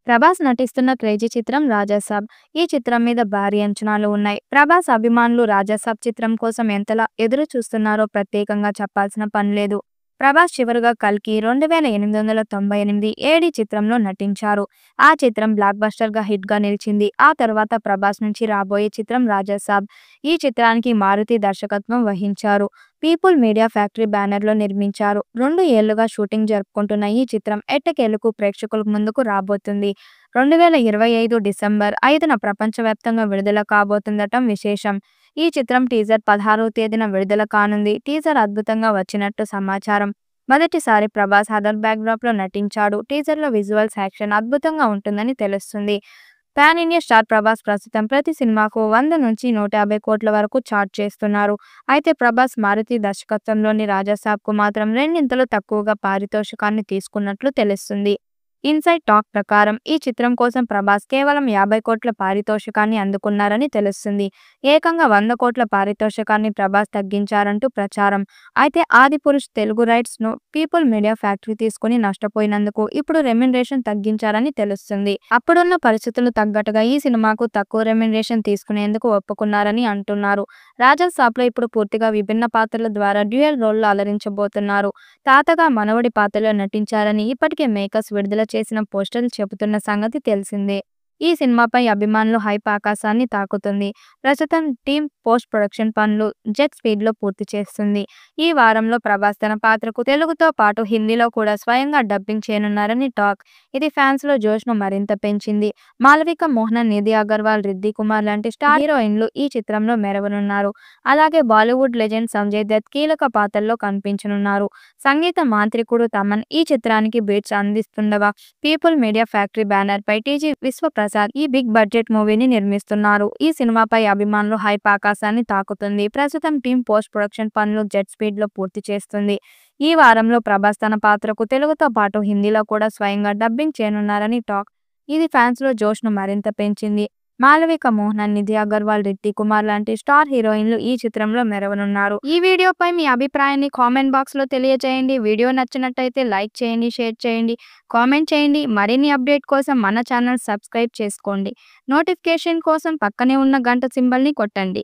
ప్రభాస్ నటిస్తున్న క్రేజీ చిత్రం రాజాసాబ్. ఈ చిత్రం మీద భారీ అంచనాలు ఉన్నాయి. ప్రభాస్ అభిమానులు రాజాసాబ్ చిత్రం కోసం ఎంతలా ఎదురు చూస్తున్నారో ప్రత్యేకంగా చెప్పాల్సిన పనిలేదు. ప్రభాస్ చివరగా కల్కి 2898 ఏడీ చిత్రంలో నటించారు. ఆ చిత్రం బ్లాక్ బస్టర్ గా హిట్ గా నిలిచింది. ఆ తర్వాత ప్రభాస్ నుంచి రాబోయే చిత్రం రాజాసాబ్. ఈ చిత్రానికి మారుతి దర్శకత్వం వహించారు. పీపుల్ మీడియా ఫ్యాక్టరీ బ్యానర్లో నిర్మించారు. 2 ఏళ్లుగా షూటింగ్ జరుపుకుంటున్న ఈ చిత్రం ఎట్టకేలకు ప్రేక్షకుల ముందుకు రాబోతుంది. 2025 డిసెంబర్ 5న ప్రపంచవ్యాప్తంగా విడుదల కాబోతుండటం విశేషం. ఈ చిత్రం టీజర్ 16వ తేదీన విడుదల కానుంది. టీజర్ అద్భుతంగా వచ్చినట్టు సమాచారం. మొదటిసారి ప్రభాస్ హర్రర్ బ్యాక్డ్రాప్ లో నటించాడు. టీజర్లో విజువల్స్ యాక్షన్ అద్భుతంగా ఉంటుందని తెలుస్తుంది. పాన్ ఇండియా స్టార్ ప్రభాస్ ప్రస్తుతం ప్రతి సినిమాకు 100 నుంచి 150 కోట్ల వరకు చార్జ్ చేస్తున్నారు. అయితే ప్రభాస్ మారుతి దర్శకత్వంలోని రాజాసాబ్కు మాత్రం రెండింతలు తక్కువగా పారితోషికాన్ని తీసుకున్నట్లు తెలుస్తుంది. ఇన్సైడ్ టాక్ ప్రకారం ఈ చిత్రం కోసం ప్రభాస్ కేవలం 50 కోట్ల పారితోషికాన్ని అందుకున్నారని తెలుస్తుంది. ఏకంగా 100 కోట్ల పారితోషికాన్ని ప్రభాస్ తగ్గించారంటూ ప్రచారం. అయితే ఆదిపురుష్ తెలుగు రైట్స్ ను పీపుల్ మీడియా ఫ్యాక్టరీ తీసుకుని నష్టపోయినందుకు ఇప్పుడు రెమ్యునరేషన్ తగ్గించారని తెలుస్తుంది. అప్పుడున్న పరిస్థితులు తగ్గట్టుగా ఈ సినిమాకు తక్కువ రెమ్యునరేషన్ తీసుకునేందుకు ఒప్పుకున్నారని అంటున్నారు. రాజాసాబ్లో ఇప్పుడు పూర్తిగా విభిన్న పాత్రల ద్వారా డ్యూయల్ రోల్లో అలరించబోతున్నారు. తాతగా మనవడి పాత్రలో నటించారని ఇప్పటికే మేకర్స్ విడుదల చేసిన పోస్టర్లు చెబుతున్న సంగతి తెలిసిందే. ఈ సినిమాపై అభిమానులు హైప్ ఆకాశాన్ని తాకుతుంది. ప్రస్తుతం టీమ్ పోస్ట్ ప్రొడక్షన్ పనులు జెట్ స్పీడ్ లో పూర్తి చేస్తుంది. ఈ వారంలో ప్రభాస్ తన పాత్రకు తెలుగుతో పాటు హిందీలో కూడా స్వయంగా డబ్బింగ్ చేయనున్నారని టాక్. ఇది ఫ్యాన్స్ లో జోష్ను మరింత పెంచింది. మాలవిక మోహనన్, నిధి అగర్వాల్, రిద్ది కుమార్ లాంటి స్టార్ హీరోయిన్లు ఈ చిత్రంలో మెరవనున్నారు. అలాగే బాలీవుడ్ లెజెండ్ సంజయ్ దత్ కీలక పాత్రల్లో కనిపించనున్నారు. సంగీత మాంత్రికుడు తమన్ ఈ చిత్రానికి బీట్స్ అందిస్తుండగా పీపుల్ మీడియా ఫ్యాక్టరీ బ్యానర్ పై టీజీ విశ్వప్రసాద్ ఈ బిగ్ బడ్జెట్ మూవీని నిర్మిస్తున్నారు. ఈ సినిమాపై అభిమానులు హైప్ ఆకాశాన్ని తాకుతుంది. ప్రస్తుతం టీమ్ పోస్ట్ ప్రొడక్షన్ పనులు జెట్ స్పీడ్ లో పూర్తి చేస్తుంది. ఈ వారంలో ప్రభాస్ తన పాత్రకు తెలుగుతో పాటు హిందీలో కూడా స్వయంగా డబ్బింగ్ చేయనున్నారని టాక్. ఇది ఫ్యాన్స్ లో జోష్ను మరింత పెంచింది. మాలవిక మోహనన్, నిధి అగర్వాల్, రిద్ది కుమార్ లాంటి స్టార్ హీరోయిన్లు ఈ చిత్రంలో మెరవనున్నారు. ఈ వీడియోపై మీ అభిప్రాయాన్ని కామెంట్ బాక్స్ లో తెలియజేయండి. వీడియో నచ్చినట్టయితే లైక్ చేయండి, షేర్ చేయండి, కామెంట్ చేయండి. మరిన్ని అప్డేట్ కోసం మన ఛానల్ సబ్స్క్రైబ్ చేసుకోండి. నోటిఫికేషన్ కోసం పక్కనే ఉన్న గంట సింబల్ ని కొట్టండి.